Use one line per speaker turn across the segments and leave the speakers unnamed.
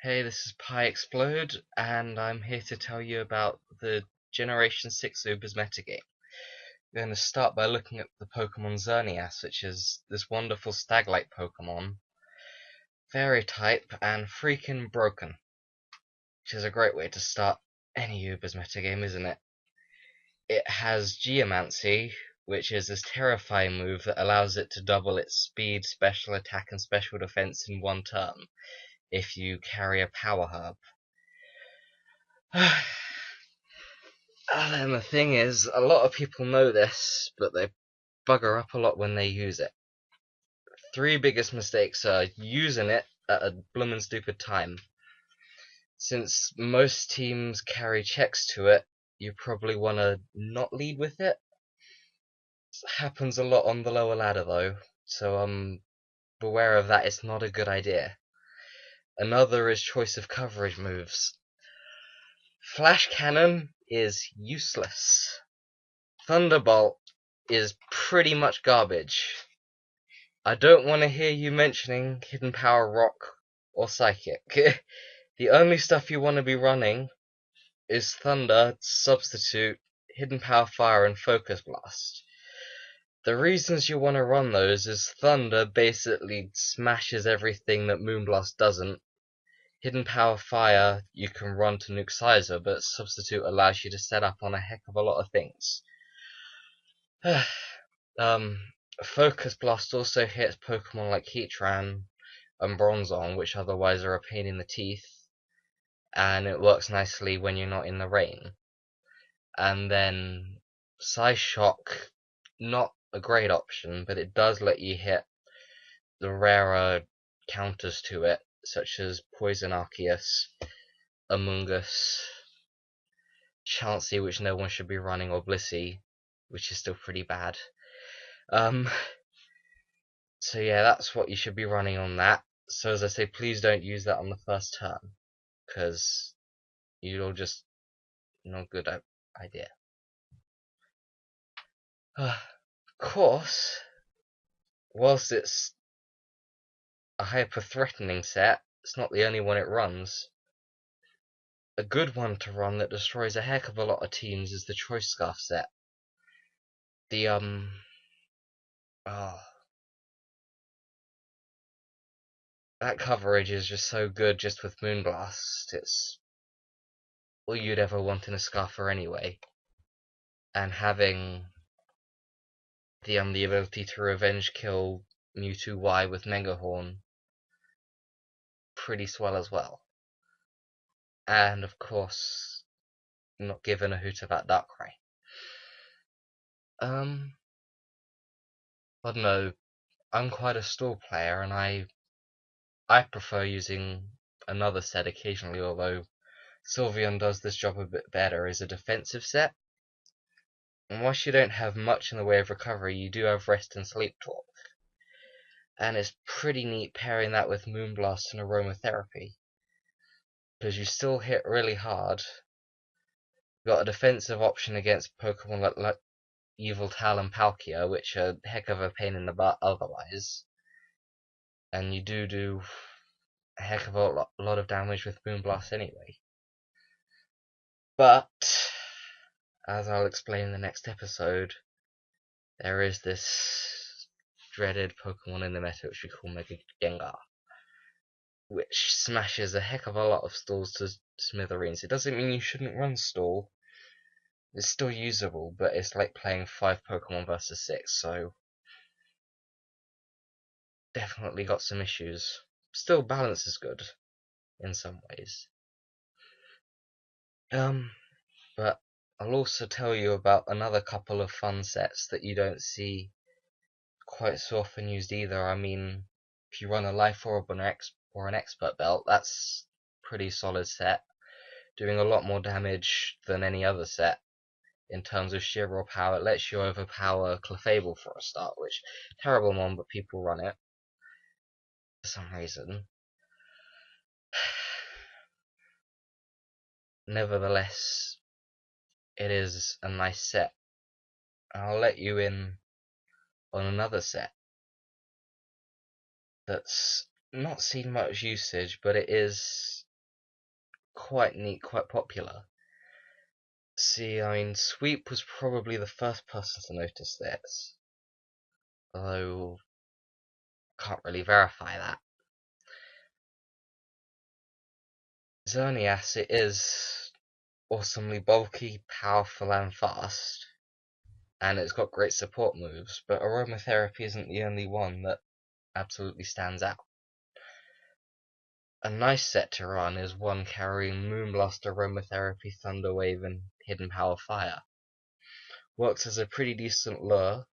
Hey, this is Piexplode, and I'm here to tell you about the Generation 6 Ubers Metagame. We're going to start by looking at the Pokemon Xerneas, which is this wonderful stag-like Pokemon. Fairy type and freaking broken, which is a great way to start any Ubers metagame, isn't it? It has Geomancy, which is this terrifying move that allows it to double its speed, special attack, and special defense in one turn if you carry a power herb. And the thing is, a lot of people know this, but they bugger up a lot when they use it. Three biggest mistakes are using it at a bloomin' stupid time. Since most teams carry checks to it, you probably want to not lead with it. It happens a lot on the lower ladder though, so beware of that, it's not a good idea. Another is choice of coverage moves. Flash Cannon is useless. Thunderbolt is pretty much garbage. I don't want to hear you mentioning Hidden Power Rock or Psychic. The only stuff you want to be running is Thunder, Substitute, Hidden Power Fire, and Focus Blast. The reasons you want to run those is Thunder basically smashes everything that Moonblast doesn't. Hidden Power Fire you can run to nuke Sizer, but Substitute allows you to set up on a heck of a lot of things. Focus Blast also hits Pokemon like Heatran and Bronzong, which otherwise are a pain in the teeth, and it works nicely when you're not in the rain. And then Psyshock, not a great option, but it does let you hit the rarer counters to it, such as Poison Arceus, Amoonguss, Chansey, which no one should be running, or Blissey, which is still pretty bad. So yeah, that's what you should be running on that. So as I say, please don't use that on the first turn, because you'll just not good idea. Of course, whilst it's a hyper-threatening set, it's not the only one it runs. A good one to run that destroys a heck of a lot of teams is the Choice Scarf set. The that coverage is just so good just with Moonblast. It's all you'd ever want in a Scarfer anyway. And having the ability to revenge kill Mewtwo Y with Megahorn, pretty swell as well. And of course, not giving a hoot about Darkrai. I don't know. I'm quite a stall player, and I prefer using another set occasionally, although Sylveon does this job a bit better, is a defensive set. And whilst you don't have much in the way of recovery, you do have Rest and Sleep Talk. And it's pretty neat pairing that with Moonblast and Aromatherapy, because you still hit really hard. You've got a defensive option against Pokemon like Yveltal and Palkia, which are a heck of a pain in the butt otherwise. And you do a heck of a lot of damage with Moonblast anyway. But, as I'll explain in the next episode, there is this dreaded Pokemon in the meta which we call Mega Gengar, which smashes a heck of a lot of stalls to smithereens. It doesn't mean you shouldn't run stall. It's still usable, but it's like playing 5 Pokemon versus 6, so definitely got some issues. Still, balance is good in some ways. But I'll also tell you about another couple of fun sets that you don't see quite so often used either. I mean, if you run a Life Orb or an Expert Belt, that's a pretty solid set, doing a lot more damage than any other set in terms of sheer raw power. It lets you overpower Clefable for a start, which terrible mon, but people run it for some reason. Nevertheless, it is a nice set. I'll let you in on another set that's not seen much usage, but it is quite neat, quite popular. See, I mean, Sweep was probably the first person to notice this, although can't really verify that. Xerneas, it is awesomely bulky, powerful, and fast, and it's got great support moves, but aromatherapy isn't the only one that absolutely stands out. A nice set to run is one carrying Moonblast, Aromatherapy, Thunderwave, and Hidden Power Fire. Works as a pretty decent lure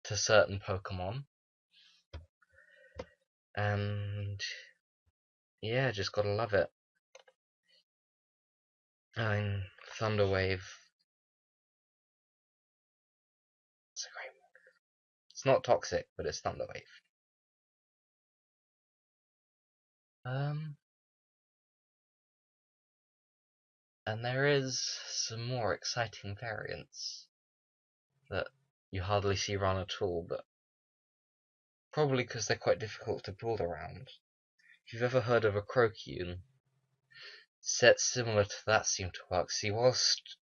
to certain Pokemon, and yeah, just gotta love it. I mean, Thunderwave, it's a great one. It's not toxic, but it's Thunderwave. And there is some more exciting variants that you hardly see run at all, but probably because they're quite difficult to build around. If you've ever heard of a Crocoon, sets similar to that seem to work. See, whilst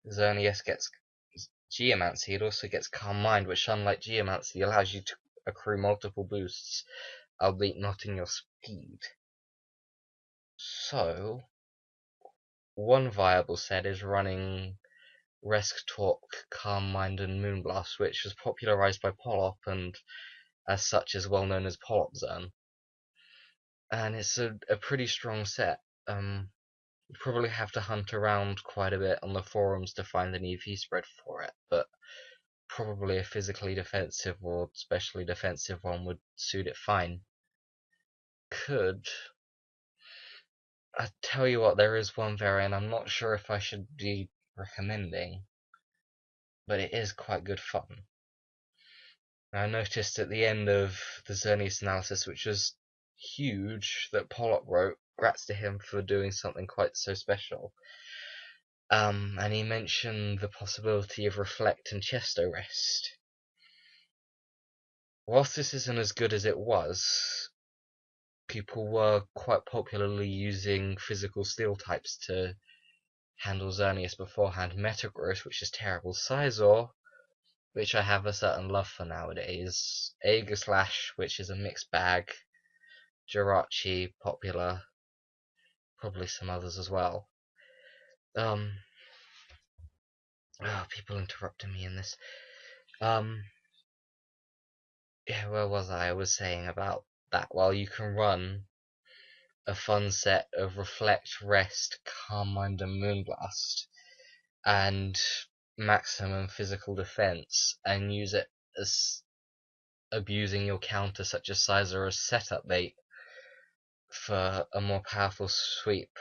Xerneas gets Geomancy, it also gets Calm Mind, which, unlike Geomancy, allows you to accrue multiple boosts, albeit not in your speed. So, one viable set is running Resk Talk, Calm Mind, and Moonblast, which was popularized by Polop and as such is well known as Polop Zone. And it's a pretty strong set. You probably have to hunt around quite a bit on the forums to find an EV spread for it, but probably a physically defensive or specially defensive one would suit it fine. I tell you what, there is one variant I'm not sure if I should be recommending, but it is quite good fun. I noticed at the end of the Xerneas analysis, which was huge, that Pollock wrote, "Grats to him for doing something quite so special." And he mentioned the possibility of Reflect and Chesto Rest. Whilst this isn't as good as it was, people were quite popularly using physical steel types to handle Xerneas beforehand. Metagross, which is terrible. Scizor, which I have a certain love for nowadays. Aegislash, which is a mixed bag. Jirachi, popular. Probably some others as well. People interrupting me in this. Yeah, where was I? I was saying about that. Well, you can run a fun set of Reflect, Rest, Calm Mind, and Moonblast, and maximum physical defense, and use it as abusing your counter, such as Scizor, as setup bait for a more powerful sweep.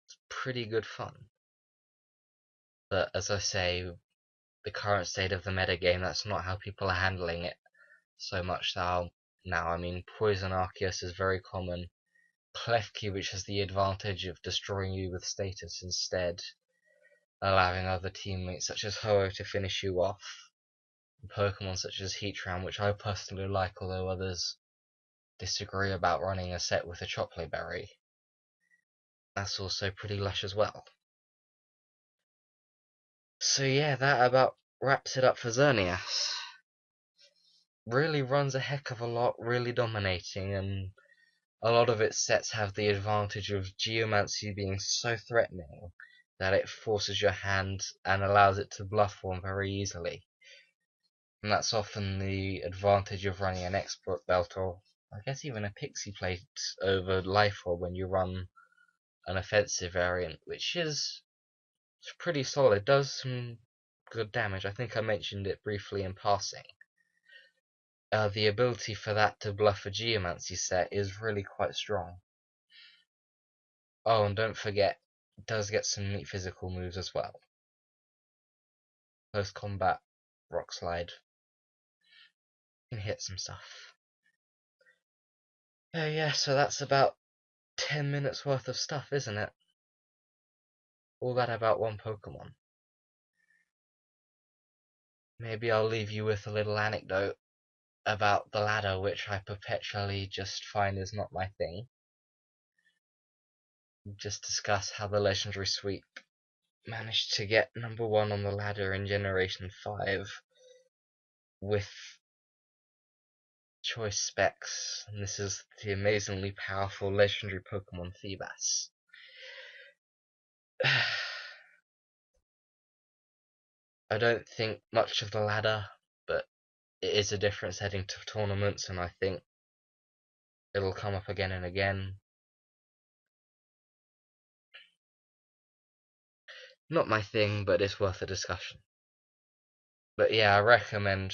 It's pretty good fun. But as I say, the current state of the metagame, that's not how people are handling it so much now. I mean, Poison Arceus is very common. Klefki, which has the advantage of destroying you with status instead, allowing other teammates such as Ho-Oh to finish you off. And Pokemon such as Heatran, which I personally like, although others disagree about running a set with a Chocolate Berry. That's also pretty lush as well. So yeah, that about wraps it up for Xerneas. Really runs a heck of a lot, really dominating, and a lot of its sets have the advantage of Geomancy being so threatening that it forces your hand and allows it to bluff one very easily. And that's often the advantage of running an Expert Belt, or I guess even a Pixie Plate over Life Orb when you run an offensive variant, which is pretty solid, does some good damage. I think I mentioned it briefly in passing. The ability for that to bluff a Geomancy set is really quite strong. Oh, and don't forget, it does get some neat physical moves as well. Post combat, Rock Slide. You can hit some stuff. Yeah, so that's about 10 minutes worth of stuff, isn't it? All that about one Pokemon. Maybe I'll leave you with a little anecdote about the ladder, which I perpetually just find is not my thing. just discuss how the Legendary Sweep managed to get number 1 on the ladder in Generation 5 with choice specs, and this is the amazingly powerful legendary Pokemon Feebas. I don't think much of the ladder, but it is a difference heading to tournaments, and I think it'll come up again and again. Not my thing, but it's worth a discussion. But yeah, I recommend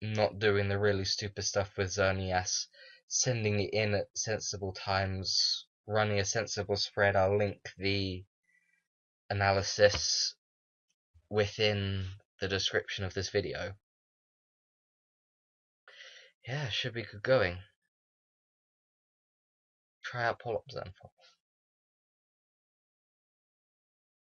not doing the really stupid stuff with Xerneas, sending it in at sensible times, running a sensible spread. I'll link the analysis within the description of this video. Yeah, should be good going. Try out Polyps then.